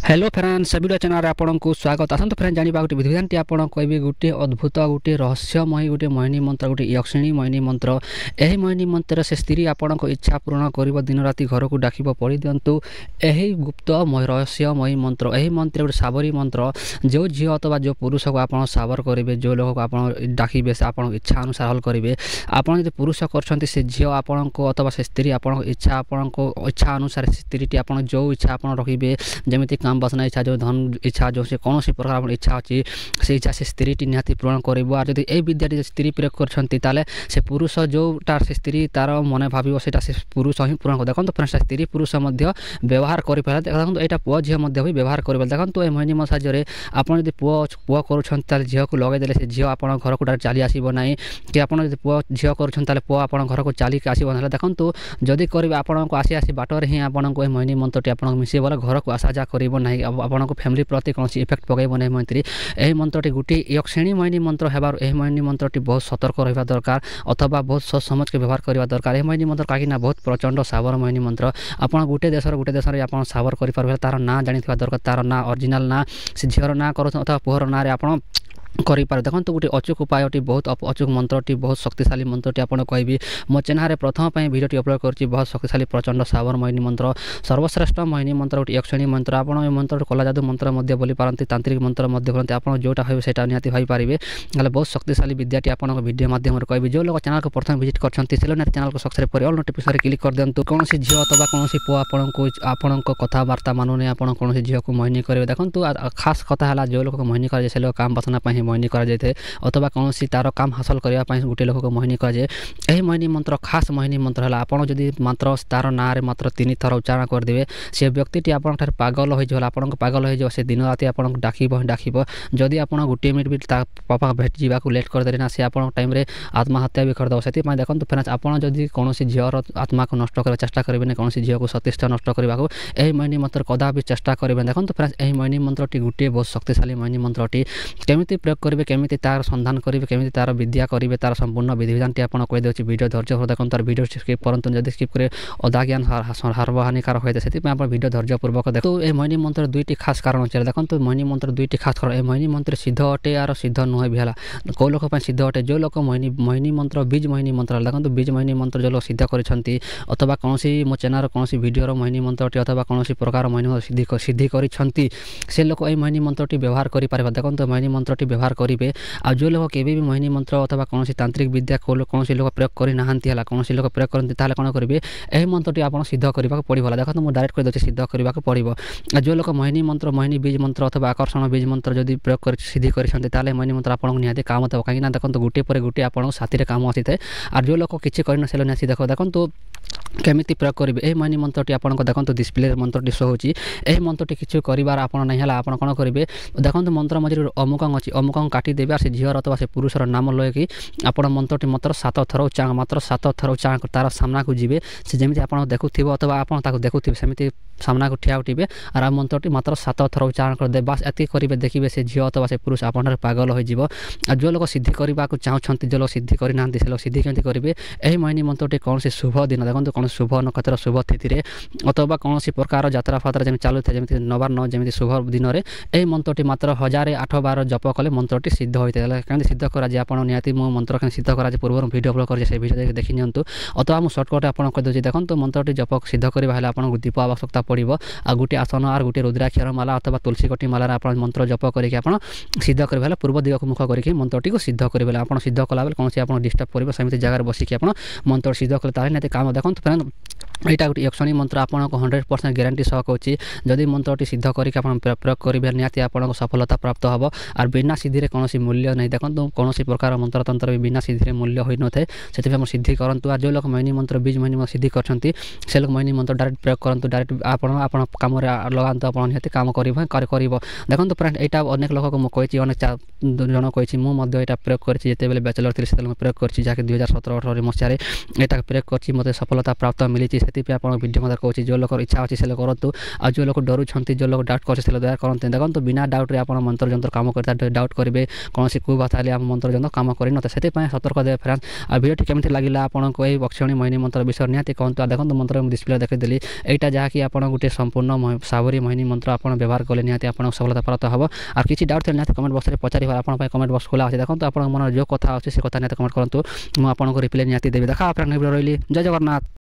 Hello friends video channel आपको स्वागत आसतु friends जाना गोटे विधिविधान टी आपको कहबी गोटे अद्भुत गोटे रहस्यमय गोटे मोहिनी मंत्र गोटे यक्षिणी मोहिनी मंत्र यही मोहिनी मंत्र से स्त्री आपण इच्छा पूरण कर दिन राति घर को डाक पढ़ी दिंतु यही गुप्त रहस्यमयी मंत्र यही मंत्र गोटे साबरी मंत्र जो झील अथवा जो पुरुष को आप साबर करेंगे जो लोक को आप डाकबे से आप इच्छा अनुसार हल करेंगे आपड़ जो पुरुष कर झील आपण को अथवा से स्त्री आपण इच्छा इच्छा अनुसार स्त्री टी आप जो इच्छा आप रखिए जमी काम बसना इच्छा जो धन इच्छा जो से कौन प्रकार इच्छा अच्छी से इच्छा से स्त्री टी निहाती पूरण कर जब यही विद्याटी स्त्री प्रयोग कर से पुरुष जोटा से स्त्री तार मन भाव से पुरुष ही पूरण कर देखो फ्रेंड्स स्त्री पुरुष व्यवहार कर देखो यहाँ पुओ झील भी व्यवहार कर देखो ये मोहिनी मंत्र साहाय्य आपड़ जो पुओ कर झील को लगेदे से झील आप घर को चली आसब ना कि आप पुओ झील कर पुओ आप घर को चलिक आसब ना देखो जदि करेंगे आपन को आसी बाटर ही आपको मोहिनी मंत्रटी आप मिसे बोले घर को आसा जा कर ना आपको फैमिली प्रति कौन इफेक्ट पकड़ ना मंत्री यही मंत्रटी गोटे यक्षिणी मोहिनी मंत्र होबार यह मोहिनी मंत्रटी बहुत सतर्क रहा दरकार अथवा बहुत सोच समझ के व्यवहार करने दरकार यह मोहिनी मंत्र कहीं बहुत प्रचंड साबर मोहिनी मंत्र आप गोटे देश आप साबर कर तार ना जानी दरकार तार ना ओरिजिनल ना से झीर ना कर अथवा पुहर ना आप करें देखो गोटे अचूक उपायटी बहुत अचूक मंत्रटी बहुत शक्तिशाली मंत्रटी आपको कहबी मो चैनल प्रथम भिडियोटी अपलोड कर बहुत शक्तिशाली प्रचंड साबर मोहिनी मंत्र सर्वश्रेष्ठ मोहिनी मंत्र गोटे यक्षिणी मंत्र आप मंत्र कला जादू मंत्र बोली पारती तांत्रिक मंत्र बोलते आप जोटा है से निहाती पारे बहुत शक्तिशाली विद्याटी आप भिडियो माध्यम कहबी जो लोग चैनल को प्रथम विजिट कर चैनल को सब्सक्राइब कर ऑल नोटिफिकेशन क्लिक कर दिंतु कौन झील अथवा कौन पुओ आपण कथबार्ता मानुने आप झील को मोहिनी करेंगे देखो खास कथा है जो लोग मोहिनी करे से लोग काम बसना मोहिनी कराए अथवा कौन तार काम हासिल करने गोटे लोक को मोहिनी कराए यही मोहिनी मंत्र खास मोहिनी मंत्र है आपड़ जदि मात्र तार ना मात्र 3 थर उच्चारण करदे से व्यक्ति आप पागल हो पागल हो से दिन राति आप डाक जदि आप गोटे मिनट भी पापा भेट जावाक लेट करदे ना से आप टाइम आत्महत्या भी करदे से देखो फ्रेंड्स आप कौन झीर आत्मा को नष्ट कर चेष्टा करेंगे कौन झील को सतीष्ठ नष्ट करने को यही मोहिनी मंत्र कदा भी चेष्टा करेंगे देखो फ्रेंड्स यही मोहिनी मंत्रटी गोटे बहुत शक्तिशाली मोहिनी मंत्रटी केमिति प्रयोग करेंगे केमिति तार संधान करेंगे केमिति तार विद्या करेंगे तार संपूर्ण विधिविधानटी आपको कहीदे वीडियो धैर्य देखो तार वीडियो स्किप करतु जब स्किप करे अदा ज्ञान हानिकारक होता है से आप वीडियो धैर्यपूर्वक देखो ये मोहिनी मंत्र दुईटी खास कारण अच्छे देखो मोहिनी मंत्र दुईटी खास कारण मोहिनी मंत्र सिद्ध अटे यार सिद्ध नुहे भी है कौ लोक सिद्ध अटे जो लोक मोहिनी मंत्र बीज मोहिनी मंत्र देखो बीज मोहिनी मंत्र जो लोग सिद्ध कर अथवा कौन मो चैनल कौन वीडियो मोहिनी मंत्रटी अथवा कौन प्रकार मोहिनी मंत्र सिद्धि कर से लोक ये मोहिनी मंत्रटी व्यवहार करें देखो मोहिनी मंत्रटी व्यवहार करेंगे आ जो लोग केवे भी मोहिनी मंत्र अथवा कौन तांत्रिक विद्या कौन लोग प्रयोग करना कौन लोग प्रयोग करते कौन करेंगे यही मंत्रटी आप सिद्ध करने पड़ेगा देखो मुझे डायरेक्ट करदे सिद्ध करने पड़ो जो लोग मोहिनी मंत्र मोहिनी बीज मंत्र अथवा आकर्षण बीज मंत्र जब प्रयोग कर सिद्धि कर मोहिनी मंत्र आपको निहाती काम देव कहीं देखो गोटे पर गोटे आपको साथी काम आसी थाए और जो लोग किसी करना से निहाती देखो देखो केमिति प्रयोग करेंगे यही मोहिनी मंत्रटी आपको देखो डिस्प्ले मंत्रटी शो होची यही मंत्रटी किसी करार आप नहीं है आप कौन करेंगे देखो मंत्र मझे अमुकंग अच्छी अमुकंग काटिदेवे से झील अथवा से पुरुषर नाम लैकि आप मंत्रटी मात्र 7 थर उच्चारण मात्र 7 थर उच्चारण तार सामना को जी से जमी आप देखुव अथवा आप देखुवे सेमती सामना को ठिया उठे और आ मंत्रटी मात्र 7 थर उच्चारण करदे बास एति करेंगे देखिए से झील अथवा से पुरुष आप पागल हो जो लोग सिद्धि करने को चाहते जो लोग सिद्धि करना से लोग सिद्धि केमती करेंगे यही मोहिनी मंत्रटी कौन से शुभ दिन देखो कौन शुभ नक्षत्र शुभ तिथि अथवा कौन प्रकार यात्रा फात्रा जमी चलू थे जमी नवान्न जमी शुभ दिन में यही मंत्रटी मात्र 1008 बार जप कले मंत्रटी सिद्ध होता है कहीं सिद्ध कराए आप निहाती मो मंत्र कहीं सिद्ध कराए पूर्व वीडियो अपलोड कर वीडियो देखी नियंतु अथवा मुझे सर्टकट आपको कहीदे देखो मंत्रटी जप सिद्ध करवा आपको दीप आवश्यकता पड़ो आ गोटे आसन और गोटे रुद्राक्षर माला अथवा तुलसी कटी मालार आप मंत्र जप करके आप सिद्ध करेंगे पूर्व दिग को मुख करके मंत्रटी को सिद्ध करेंगे आप सिद्ध कला कौन से आप डिस्टर्ब करेंगे सेमती जगह बसिक आप मंत्र सिद्ध कले निहाती काम देखो फ्रेंड यहाँ गोटे यक्षिणी मंत्र आपको 100% ग्यारंटी सह कहूँ जदि मंत्रटी सिद्ध करके प्रयोग करेंगे निहाती आपको सफलता प्राप्त हम और बिना सिद्धि कौन मूल्य नहीं देखो कौन प्रकार मंत्र तंत्र भी बिना सिद्धि मूल्य हो न थे से सिद्धि करूँ और जो लोग मोहिनी मंत्र बीज मोहिनी सिद्धि करते से लोग मोहिनी मंत्र डायरेक्ट प्रयोग करूँ डायरेक्ट आप कम लगातु आप निहाती काम कर देखो फ्रेंड यहाँ अनेक लोक को मुझे अनेक जन कही मुझे प्रयोग करते बैचलर थी से प्रयोग कर 2017-18 मसीह यहाँ प्रयोग कर मत सफलता प्राप्त मिली से ସେଥିପାଇଁ ଆପଣ ଭିଡ଼ିଓ ମଧ୍ୟ କହୁଛି ଯେଉଁ ଲୋକର ଇଚ୍ଛା ଅଛି ସେ ଲୋକ କରନ୍ତୁ ଆଉ ଯେଉଁ ଲୋକ ଡରୁଛନ୍ତି ଯେଉଁ ଲୋକ ଡାଉଟ୍ କରୁଛି ସେ ଲୋକ ଦୟା କରନ୍ତୁ ଦେଖନ୍ତୁ ବିନା ଡାଉଟ୍ରେ ଆପଣ ମନ୍ତ୍ର ଯନ୍ତ୍ର କାମ କରିଥାଏ ଡାଉଟ୍ କରିବେ କୌଣସି କଥା ହେଲେ ଆମ ମନ୍ତ୍ର ଯନ୍ତ୍ର କାମ କରିନଥାଏ ସେଥିପାଇଁ ସତର୍କ ଦେବେ ଫ୍ରେଣ୍ଡ ଆଉ ଭିଡ଼ିଓଟି କେମିତି ଲାଗିଲା ଆପଣଙ୍କୁ ଏହି ବକ୍ସିଣୀ ମୋହିନୀ ମନ୍ତ୍ର ବିଷୟରେ ନିହାତି କୁହନ୍ତୁ ଆଉ ଦେଖନ୍ତୁ ମନ୍ତ୍ର ମୁଁ ଡିସପ୍ଲେ ଦେଖିଦେଲି এইটা ଯାହାକି ଆପଣ ଗୋଟେ ସମ୍ପୂର୍ଣ୍ଣ ସାବରୀ ମୋହିନୀ ମନ୍ତ୍ର ଆପଣ ବ୍ୟବହାର କଲେ ନିହାତି ଆପଣଙ୍କୁ ସଫଳତା ପ୍ରାପ୍ତ ହେବ ଆଉ କିଛି ଡାଉଟ୍ ଥିଲେ ନିହାତି କମେଣ୍ଟ ବକ୍ସରେ ପଚାରିବା ଆପଣଙ୍କ ପାଇଁ କମେଣ୍ଟ ବକ୍ସ ଖୋଲା ଅଛି ଦେଖନ୍ତୁ ଆପଣଙ୍କ ମନରେ ଯେଉଁ କଥା ଅଛି ସେ କଥା ନିହାତି କମେଣ୍ଟ କରନ୍ତୁ ମୁଁ ଆପଣଙ୍କୁ ରିପ୍ଲାଏ ନିହାତି ଦେବି ଦେଖା ଆପଣ ରହିଲି ଜୟ ଜଗନ୍ନାଥ।